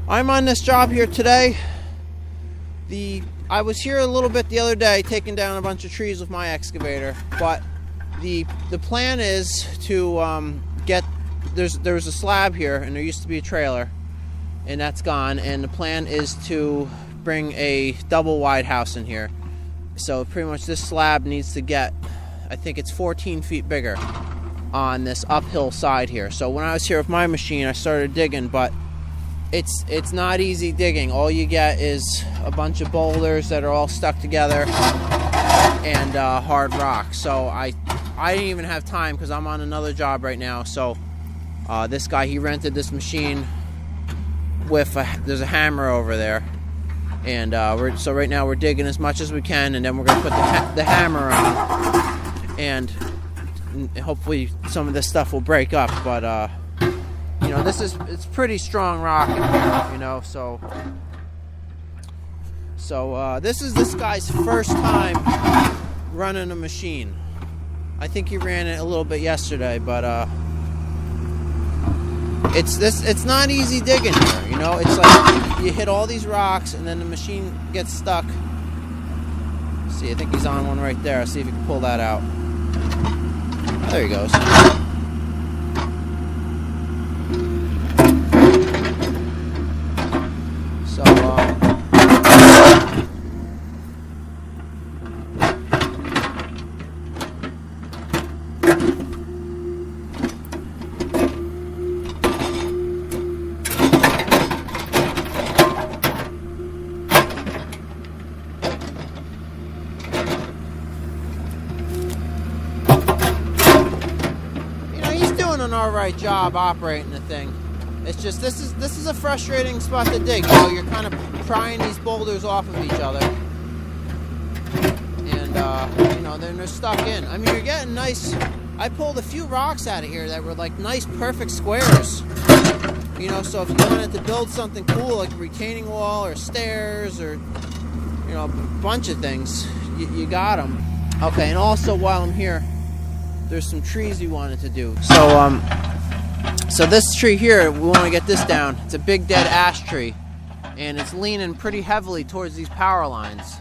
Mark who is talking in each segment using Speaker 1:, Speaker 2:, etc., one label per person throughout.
Speaker 1: I'm on this job here today. I was here a little bit the other day taking down a bunch of trees with my excavator, but the plan is to there's a slab here, and there used to be a trailer, and that's gone, and the plan is to bring a double wide house in here. So pretty much this slab needs to get, I think it's 14 feet bigger on this uphill side here. So when I was here with my machine, I started digging, but it's not easy digging. All you get is a bunch of boulders that are all stuck together and hard rock. So I didn't even have time because I'm on another job right now. So this guy, he rented this machine with there's a hammer over there, and so right now we're digging as much as we can, and then we're gonna put the hammer on, and hopefully some of this stuff will break up. But you know, it's pretty strong rock in here, you know, so this is this guy's first time running a machine. I think he ran it a little bit yesterday, but it's not easy digging here, you know. It's like you hit all these rocks and then the machine gets stuck. See, I think he's on one right there. See if he can pull that out. There he goes. So, he's doing an alright job operating the thing. It's just this is a frustrating spot to dig. You know, you're kind of prying these boulders off of each other, and you know, then they're stuck in. I mean, you're getting nice. I pulled a few rocks out of here that were like nice, perfect squares. You know, so if you wanted to build something cool like a retaining wall or stairs or, you know, a bunch of things, you got them. Okay, and also while I'm here, there's some trees we wanted to do. So this tree here, we want to get this down. It's a big dead ash tree, and it's leaning pretty heavily towards these power lines.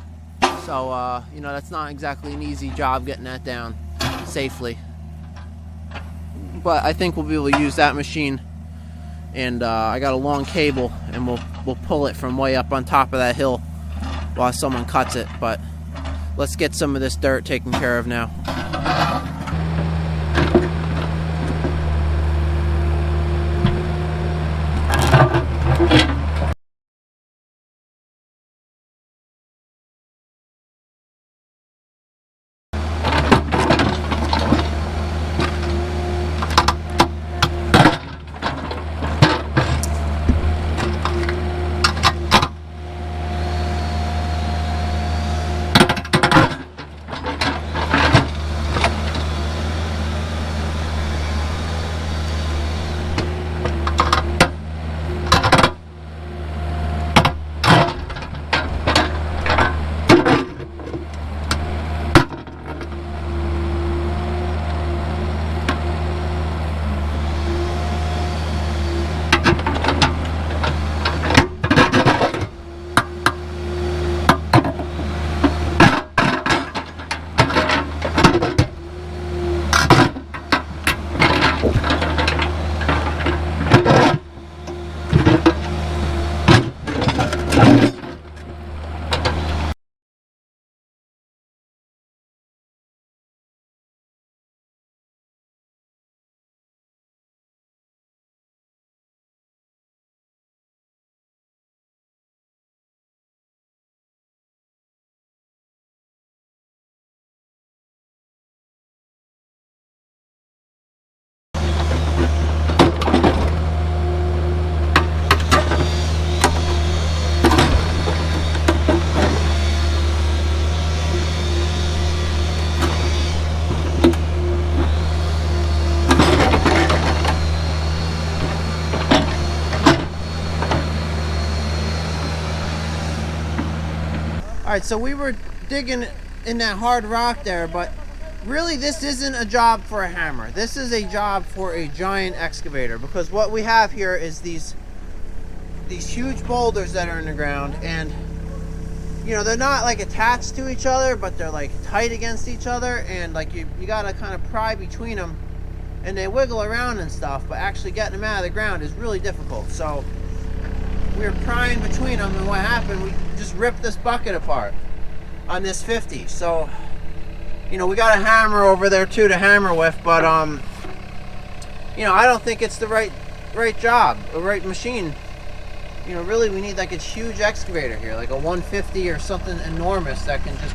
Speaker 1: So, you know, that's not exactly an easy job getting that down safely. But I think we'll be able to use that machine, and I got a long cable, and we'll pull it from way up on top of that hill while someone cuts it. But let's get some of this dirt taken care of now. Alright, so we were digging in that hard rock there, but really this isn't a job for a hammer. This is a job for a giant excavator, because what we have here is these these huge boulders that are in the ground, and you know, they're not like attached to each other, but they're like tight against each other, and like you gotta kind of pry between them, and they wiggle around and stuff, but actually getting them out of the ground is really difficult. So we were prying between them, and what happened, we just ripped this bucket apart on this 50. So, you know, we got a hammer over there too to hammer with, but you know, I don't think it's the right job, a right machine. You know, really we need like a huge excavator here, like a 150 or something enormous that can just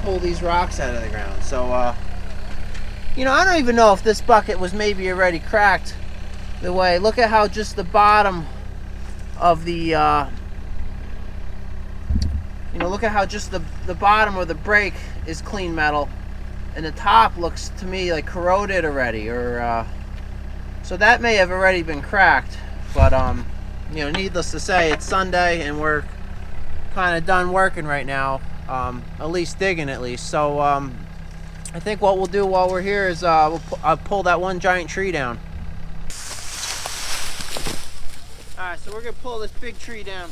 Speaker 1: pull these rocks out of the ground. So, you know, I don't even know if this bucket was maybe already cracked the way. Look at how just the bottom of the, you know, look at how just the bottom of the brake is clean metal, and the top looks to me like corroded already, or, so that may have already been cracked, but, you know, needless to say, it's Sunday and we're kind of done working right now, at least digging at least. So I think what we'll do while we're here is I'll pull that one giant tree down. Alright, so we're going to pull this big tree down.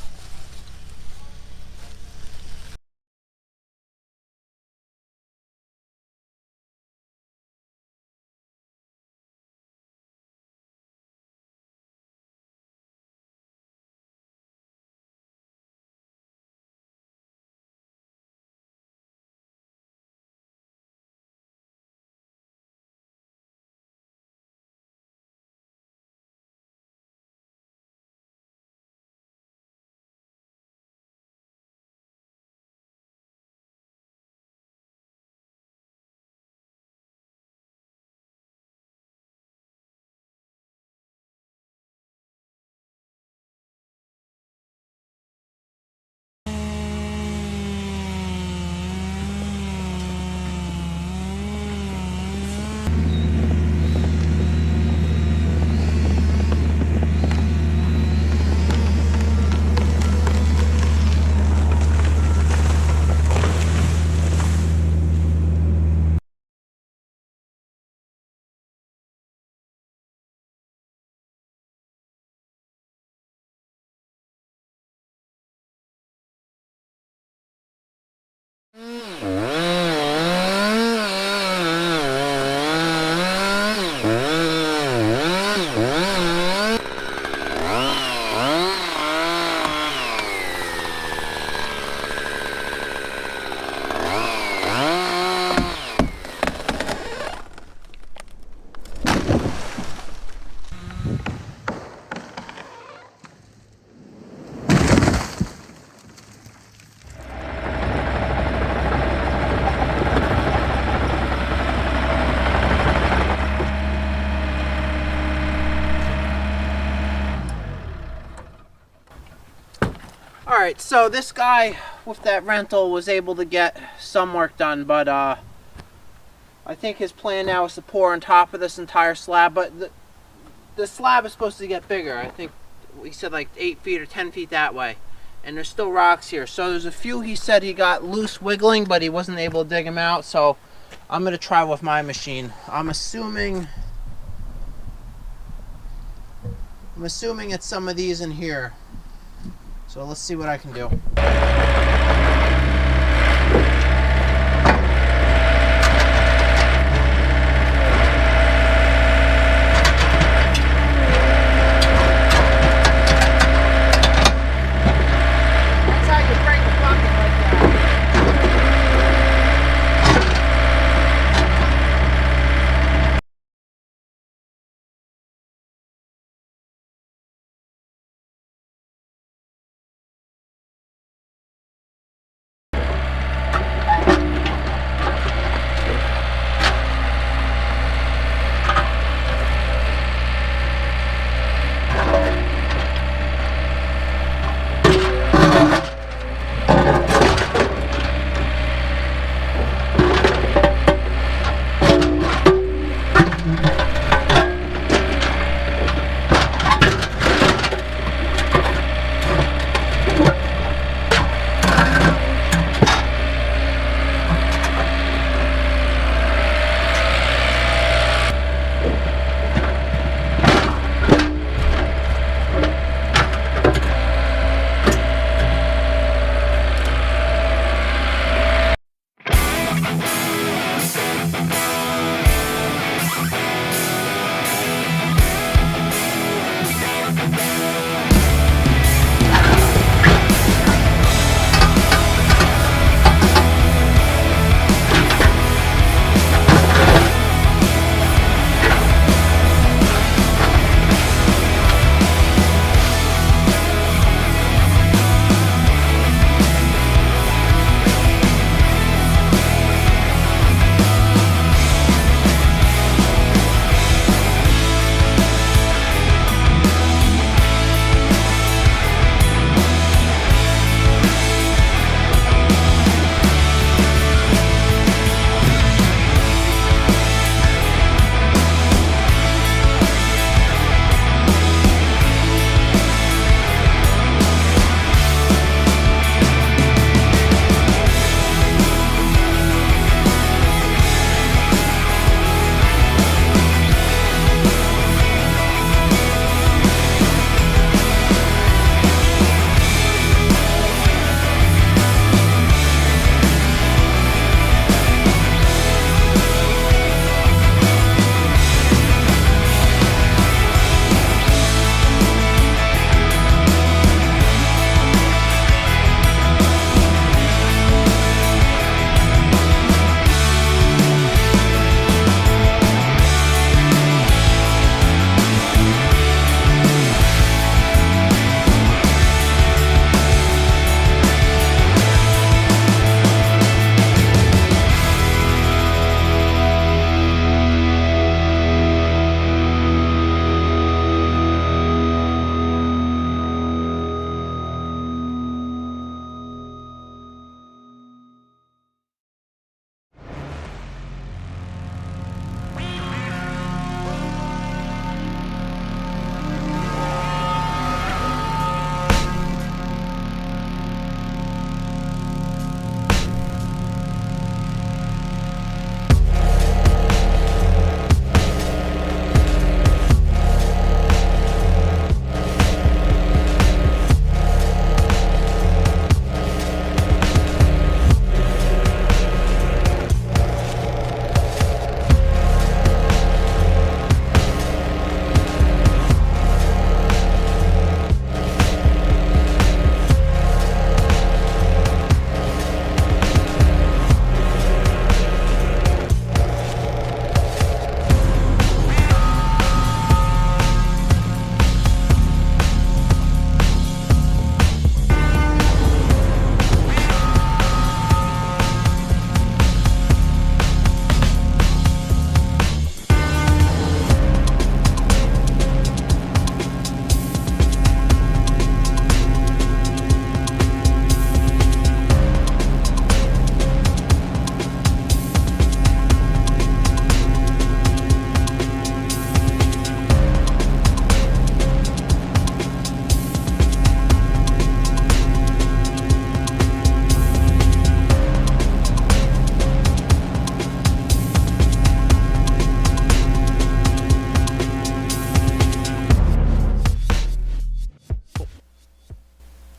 Speaker 1: Alright, so this guy with that rental was able to get some work done, but I think his plan now is to pour on top of this entire slab, but the slab is supposed to get bigger. I think he said like 8 feet or 10 feet that way, and there's still rocks here. So there's a few he said he got loose wiggling, but he wasn't able to dig them out, so I'm going to try with my machine. I'm assuming it's some of these in here. So let's see what I can do.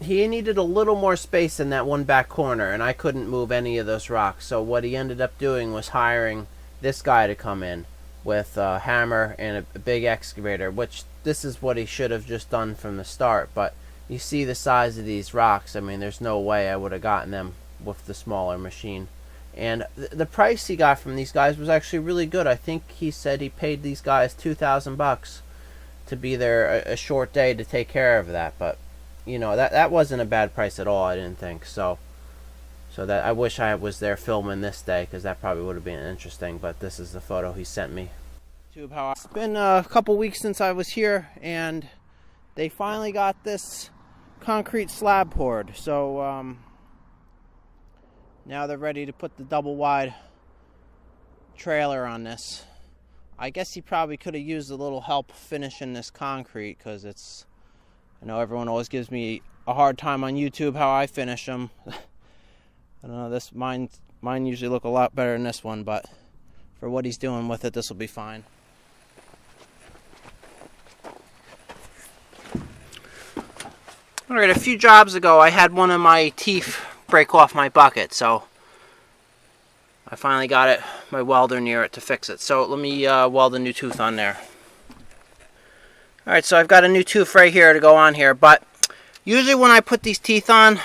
Speaker 1: he needed a little more space in that one back corner, and I couldn't move any of those rocks. So what he ended up doing was hiring this guy to come in with a hammer and a big excavator, which this is what he should have just done from the start. But you see the size of these rocks. I mean, there's no way I would have gotten them with the smaller machine. And the price he got from these guys was actually really good. I think he said he paid these guys $2,000 to be there a short day to take care of that. But you know, that wasn't a bad price at all, I didn't think. So that I wish I was there filming this day, because that probably would have been interesting. But this is the photo he sent me. It's been a couple weeks since I was here, and they finally got this concrete slab poured. So now they're ready to put the double wide trailer on this. I guess he probably could have used a little help finishing this concrete, because it's, I know everyone always gives me a hard time on YouTube how I finish them. I don't know, mine usually look a lot better than this one, but for what he's doing with it, this will be fine. Alright, a few jobs ago I had one of my teeth break off my bucket, so I finally got my welder near it to fix it. So let me weld a new tooth on there. Alright, so I've got a new tooth right here to go on here, but usually when I put these teeth on,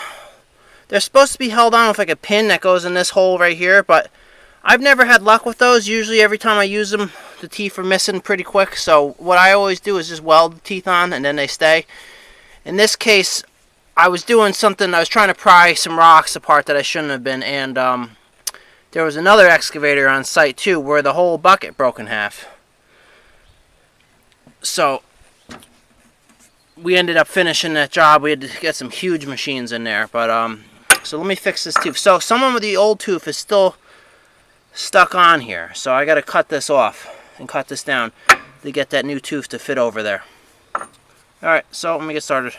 Speaker 1: they're supposed to be held on with like a pin that goes in this hole right here, but I've never had luck with those. Usually every time I use them, the teeth are missing pretty quick, so what I always do is just weld the teeth on and then they stay. In this case, I was doing something, I was trying to pry some rocks apart that I shouldn't have been, and there was another excavator on site too where the whole bucket broke in half. So we ended up finishing that job. We had to get some huge machines in there, but so let me fix this tooth. So some of the old tooth is still stuck on here, so I got to cut this off and cut this down to get that new tooth to fit over there. Alright, so let me get started.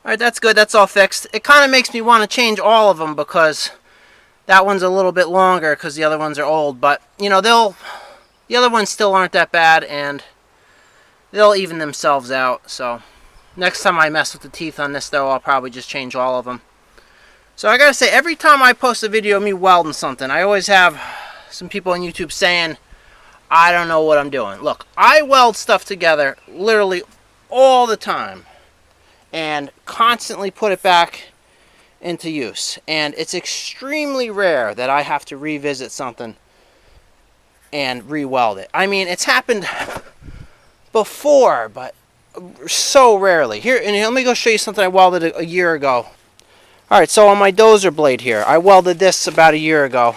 Speaker 1: Alright, that's good. That's all fixed. It kind of makes me want to change all of them because that one's a little bit longer because the other ones are old. But, you know, the other ones still aren't that bad, and they'll even themselves out. So next time I mess with the teeth on this, though, I'll probably just change all of them. So I gotta say, every time I post a video of me welding something, I always have some people on YouTube saying, I don't know what I'm doing. Look, I weld stuff together literally all the time and constantly put it back into use. And it's extremely rare that I have to revisit something and re-weld it. I mean, it's happened before, but so rarely. Here, and let me go show you something I welded a year ago. Alright, so on my dozer blade here, I welded this about a year ago.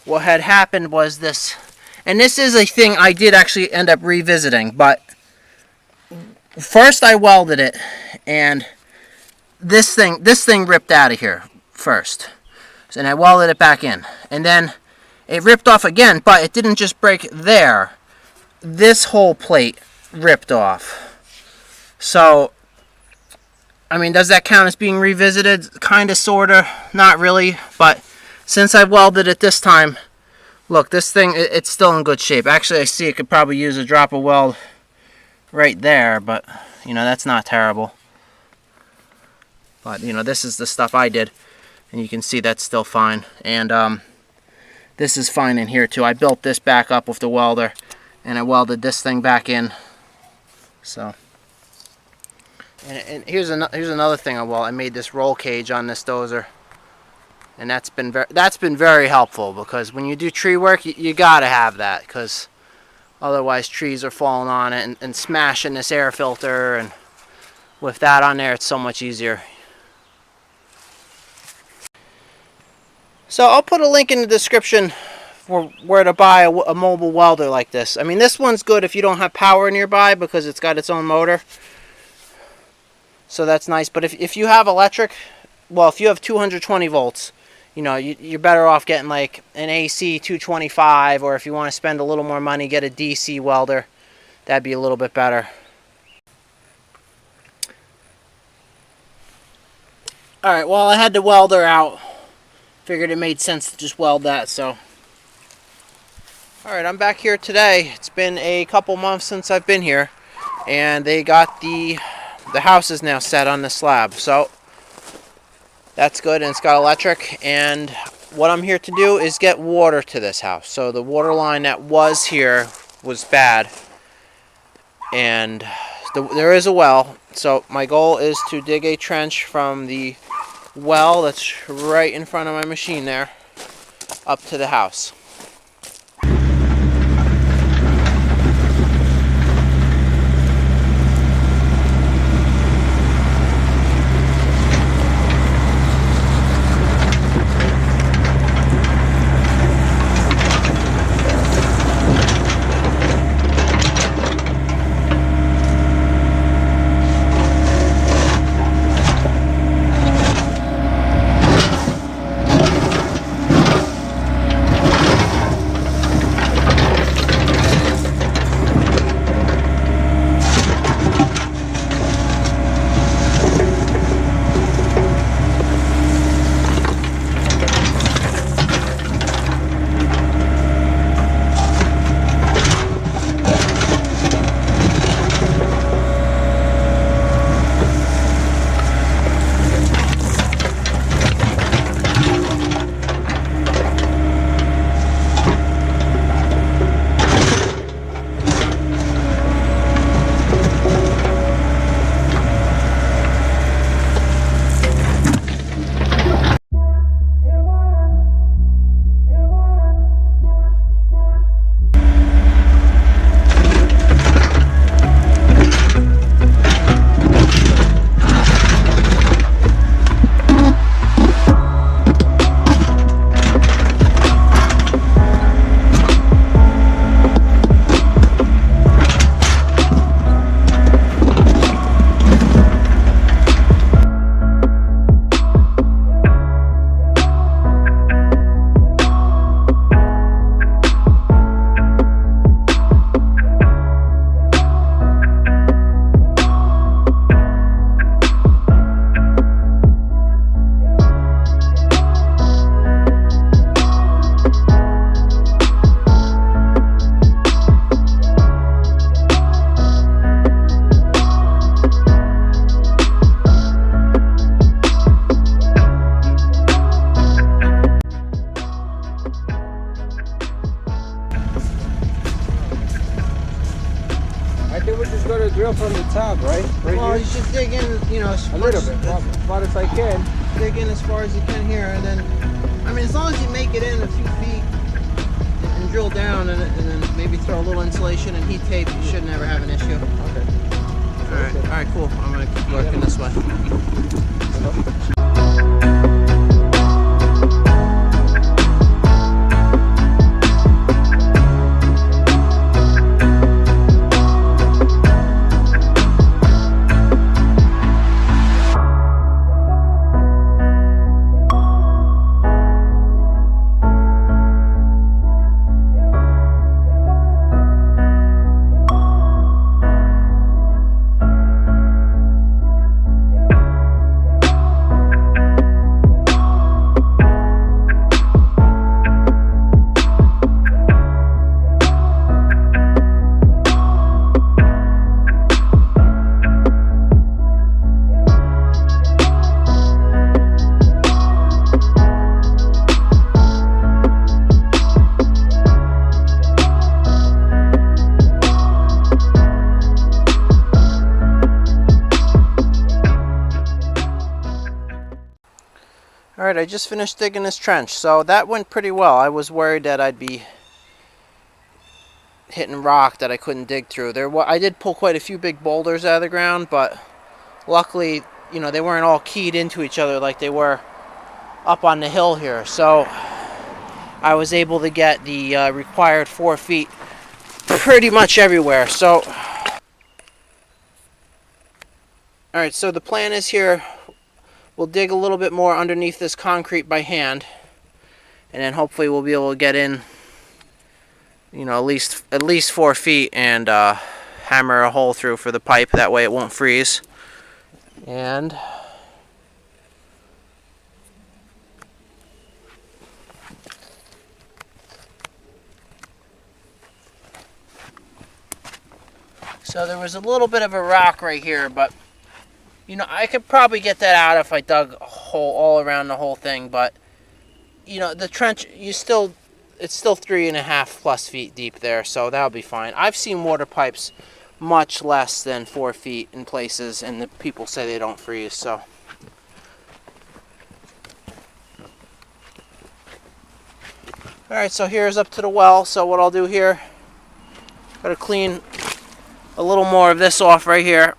Speaker 1: What had happened was this, and this is a thing I did actually end up revisiting, but first I welded it, and this thing ripped out of here first. And I welded it back in. And then it ripped off again, but it didn't just break there. This whole plate ripped off. So, I mean, does that count as being revisited? Kinda, sorta, not really. But since I welded it this time, look, this thing, it's still in good shape. Actually, I see it could probably use a drop of weld right there, but, you know, that's not terrible. But, you know, this is the stuff I did. And you can see that's still fine. And this is fine in here too. I built this back up with the welder, and I welded this thing back in. So, and here's another thing I made this roll cage on this dozer, and that's been very helpful, because when you do tree work, you gotta have that, because otherwise trees are falling on it and smashing this air filter, and with that on there, it's so much easier. So I'll put a link in the description for where to buy a mobile welder like this. I mean, this one's good if you don't have power nearby, because it's got its own motor. So that's nice. But if you have electric, well, if you have 220 volts, you know, you're better off getting like an AC 225, or if you want to spend a little more money, get a DC welder. That'd be a little bit better. Alright, well, I had the welder out. Figured it made sense to just weld that, so. Alright, I'm back here today. It's been a couple months since I've been here, and they got the house is now set on the slab, so that's good, and it's got electric. And what I'm here to do is get water to this house. So the water line that was here was bad, and there is a well, so my goal is to dig a trench from the well that's right in front of my machine there up to the house.
Speaker 2: drill from the top, right?
Speaker 1: Well, you should dig in, you know,
Speaker 2: a little bit, as far as I can.
Speaker 1: Dig in as far as you can here, and then, I mean, as long as you make it in a few feet and drill down, and then maybe throw a little insulation and heat tape, you should never have an issue.
Speaker 2: Okay.
Speaker 1: All right, cool. I'm gonna keep working this way. Alright, I just finished digging this trench, so that went pretty well. I was worried that I'd be hitting rock that I couldn't dig through. I did pull quite a few big boulders out of the ground, but luckily, you know, they weren't all keyed into each other like they were up on the hill here. So I was able to get the required 4 feet pretty much everywhere. So, alright, so the plan is here, we'll dig a little bit more underneath this concrete by hand, and then hopefully we'll be able to get in, you know, at least 4 feet and hammer a hole through for the pipe. That way it won't freeze. And so there was a little bit of a rock right here, but you know, I could probably get that out if I dug a hole all around the whole thing. But you know, the trench, it's still 3.5 plus feet deep there, so that'll be fine. I've seen water pipes much less than 4 feet in places, and the people say they don't freeze. So alright, so here's up to the well. So what I'll do here, gotta clean a little more of this off right here,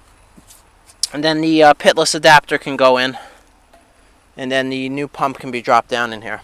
Speaker 1: and then the pitless adapter can go in, and then the new pump can be dropped down in here.